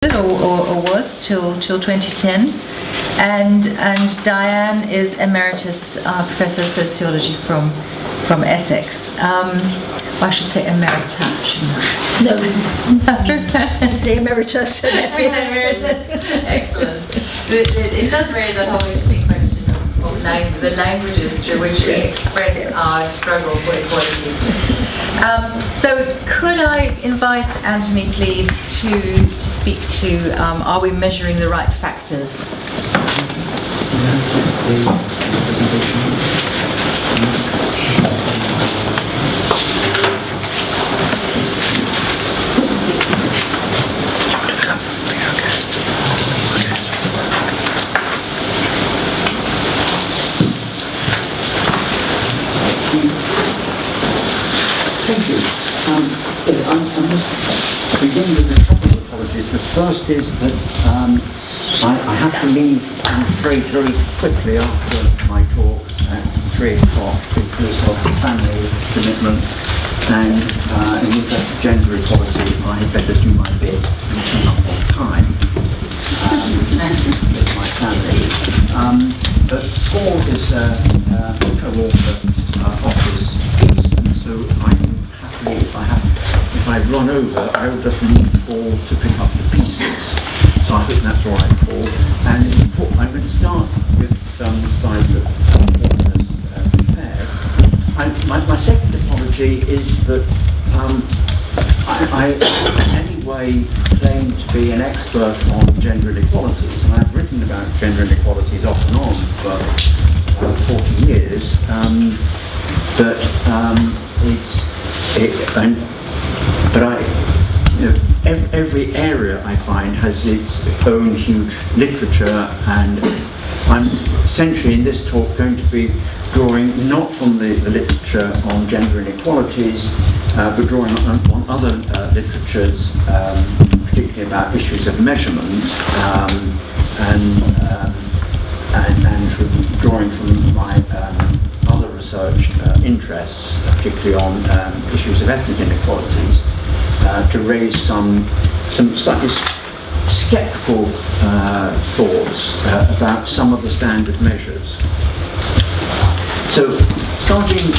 or was till 2010, and Diane is emeritus professor of sociology from Essex. I should say emerita, shouldn't I? No, say emeritus. Emeritus. Excellent. It does raise a whole interesting question of the languages through which we express our struggle for equality. So could I invite Anthony, please, to speak to are we measuring the right factors? Thank you. Yes, I'm just beginning with a couple of apologies. The first is that I have to leave, I'm afraid, very quickly after my talk at 3 o'clock because of family commitment, and in the interest of gender equality, I had better do my bit and turn up on time with my family. But Paul is a co-author of this piece, and so I'm happy if I run over, I will just leave Paul to pick up the pieces. So I think that's all right, Paul. And it's important. I'm going to start with some slides that Paul has prepared. My second apology is that I in any way claim to be an expert on gender inequalities, and I've written about gender inequalities off and on for 40 years. Every area I find has its own huge literature, and I'm essentially in this talk going to be drawing not from the literature on gender inequalities, but drawing on other literatures, particularly about issues of measurement, and drawing from my other research interests, particularly on issues of ethnic inequalities, to raise some slightly sceptical thoughts about some of the standard measures. So, starting,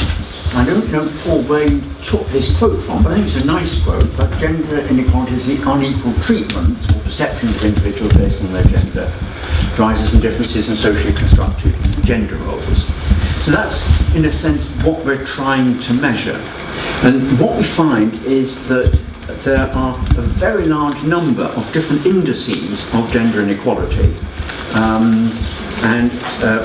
I don't know, Paul, where you took this quote from, but I think it's a nice quote, but gender inequality is the unequal treatment or perceptions of individuals based on their gender, arises from differences in socially constructed gender roles. So that's, in a sense, what we're trying to measure. And what we find is that there are a very large number of different indices of gender inequality.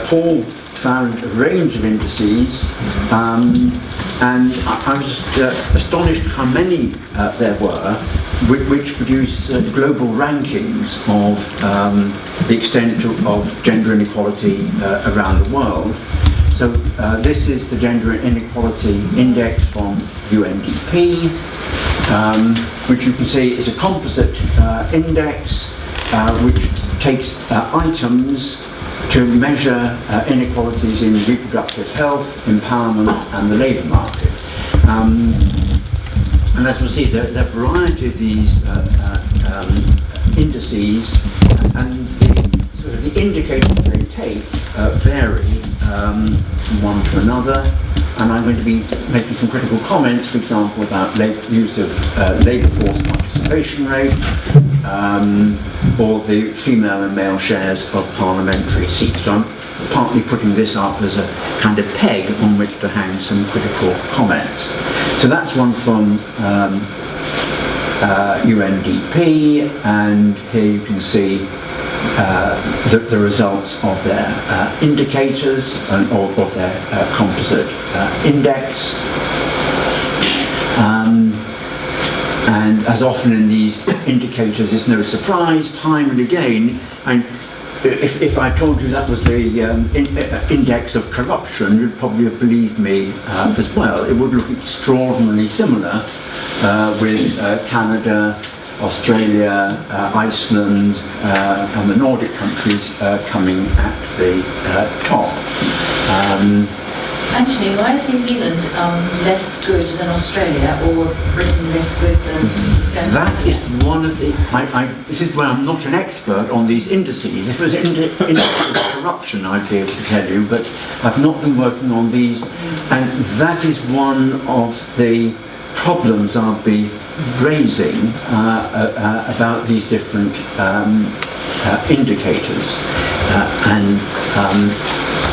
Paul found a range of indices, and I was just astonished how many there were, which produced global rankings of the extent of gender inequality around the world. So this is the Gender Inequality Index from UNDP, which you can see is a composite index which takes items to measure inequalities in reproductive health, empowerment, and the labour market. And as we'll see, there are a variety of these indices, and the indicators they take vary from one to another. And I'm going to be making some critical comments, for example, about use of labour force participation rate, or the female and male shares of parliamentary seats. So I'm partly putting this up as a kind of peg on which to hang some critical comments. So that's one from UNDP, and here you can see the results of their indicators or of their composite index. And as often in these indicators, it's no surprise, time and again, and if I told you that was the index of corruption, you'd probably have believed me as well. It would look extraordinarily similar with Canada, Australia, Iceland, and the Nordic countries coming at the top. Anthony, why is New Zealand less good than Australia, or Britain less good than Scandinavia? That is one of the, this is where I'm not an expert on these indices. If it was indices of corruption, I'd be able to tell you, but I've not been working on these, and that is one of the problems I'll be raising about these different indicators.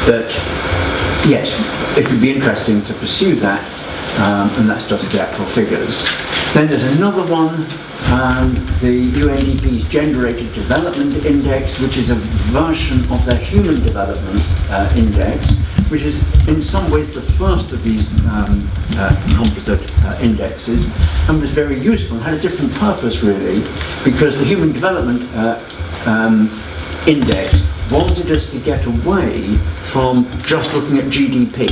But yes, it would be interesting to pursue that, and that's just the actual figures. Then there's another one, the UNDP's Gender-Rated Development Index, which is a version of their Human Development Index, which is in some ways the first of these composite indexes, and was very useful and had a different purpose really, because the Human Development Index wanted us to get away from just looking at GDP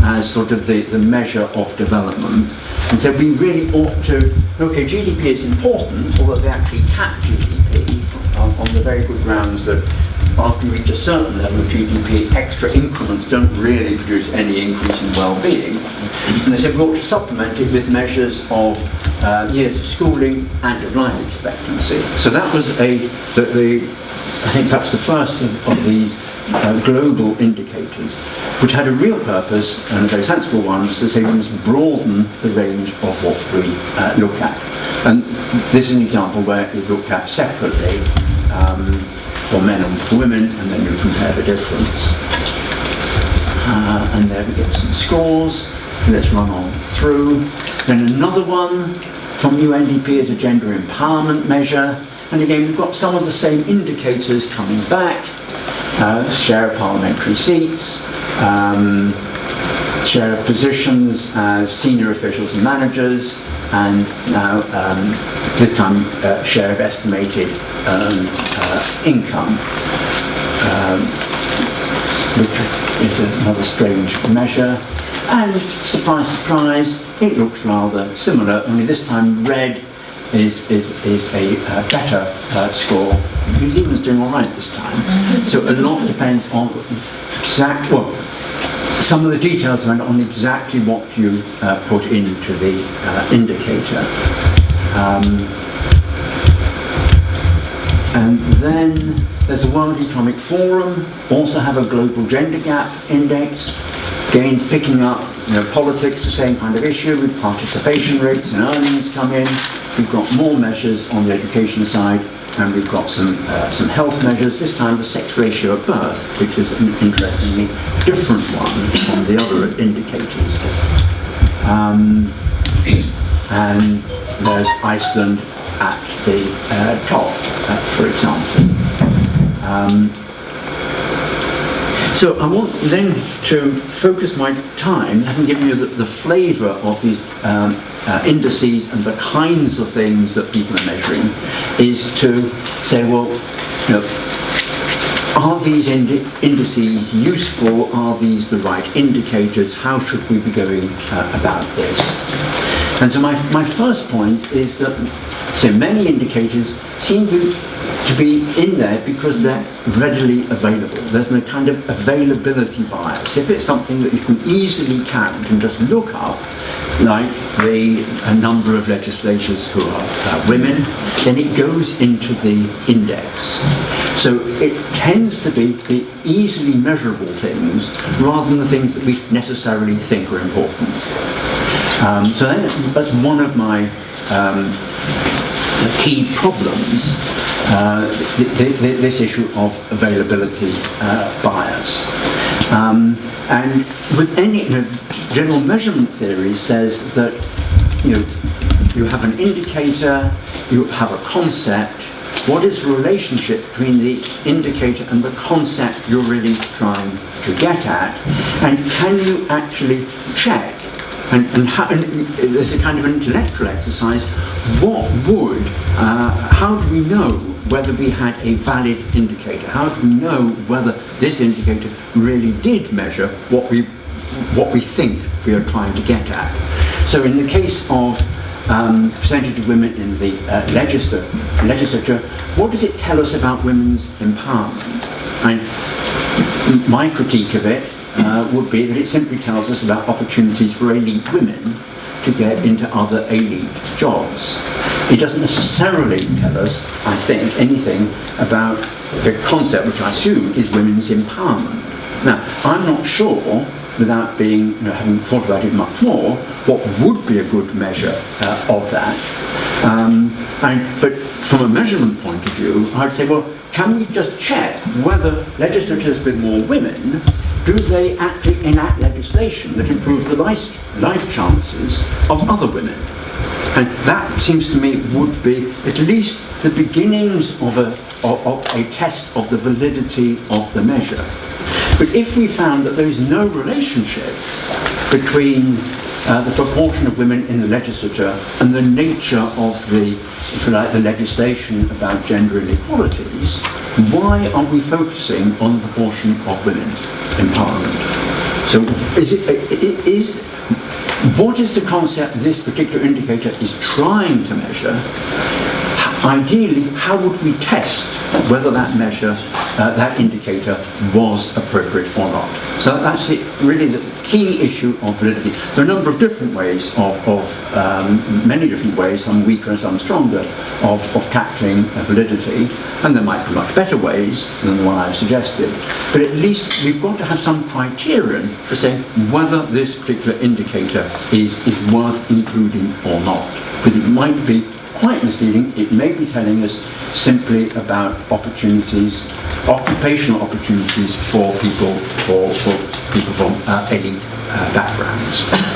as sort of the measure of development, and so we really ought to, okay, GDP is important, although they actually cap GDP on the very good grounds that after you reach a certain level of GDP, extra increments don't really produce any increase in well-being. And they said we ought to supplement it with measures of years of schooling and of life expectancy. So that was I think perhaps the first of these global indicators, which had a real purpose, and a very sensible one, was to say we must broaden the range of what we look at. And this is an example where it looked at separately for men and for women, and then you compare the difference. And there we get some scores. Let's run on through. Then another one from UNDP is a gender empowerment measure. And again, we've got some of the same indicators coming back. Share of parliamentary seats, share of positions as senior officials and managers, and now this time share of estimated income, which is another strange measure. And surprise, surprise, it looks rather similar, only this time red is a better score. New Zealand's doing all right this time. So a lot depends on some of the details depend on exactly what you put into the indicator. And then there's the World Economic Forum, also have a global gender gap index. Gains picking up, politics, the same kind of issue, with participation rates and earnings come in. We've got more measures on the education side, and we've got some health measures, this time the sex ratio at birth, which is an interestingly different one from the other indicators. And there's Iceland at the top, for example. So I want then to focus my time, having given you the flavour of these indices and the kinds of things that people are measuring, is to say, well, are these indices useful? Are these the right indicators? How should we be going about this? And so my first point is that so many indicators seem to be in there because they're readily available. There's no kind of availability bias. If it's something that you can easily count and just look up, like a number of legislators who are women, then it goes into the index. So it tends to be the easily measurable things rather than the things that we necessarily think are important. So that's one of my key problems, this issue of availability bias. And with any general measurement theory says that you have an indicator, you have a concept. What is the relationship between the indicator and the concept you're really trying to get at? And can you actually check? And there's a kind of an intellectual exercise. How do we know whether we had a valid indicator? How do we know whether this indicator really did measure what we think we are trying to get at? So in the case of percentage of women in the legislature, what does it tell us about women's empowerment? My critique of it would be that it simply tells us about opportunities for elite women to get into other elite jobs. It doesn't necessarily tell us, I think, anything about the concept, which I assume is women's empowerment. Now, I'm not sure, without being, having thought about it much more, what would be a good measure of that. But from a measurement point of view, I'd say, well, can we just check whether legislators with more women, do they actually enact legislation that improves the life chances of other women? And that seems to me would be at least the beginnings of a test of the validity of the measure. But if we found that there is no relationship between the proportion of women in the legislature and the nature of the, if you like, the legislation about gender inequalities, why are we focusing on the proportion of women's empowerment? So what is the concept this particular indicator is trying to measure? Ideally, how would we test whether that measure, that indicator was appropriate or not? So that's really the key issue of validity. There are a number of different ways many different ways, some weaker and some stronger, of tackling validity, and there might be much better ways than the one I've suggested. But at least we've got to have some criterion for saying whether this particular indicator is worth including or not. Because it might be quite misleading. It may be telling us simply about opportunities, occupational opportunities for people from elite backgrounds.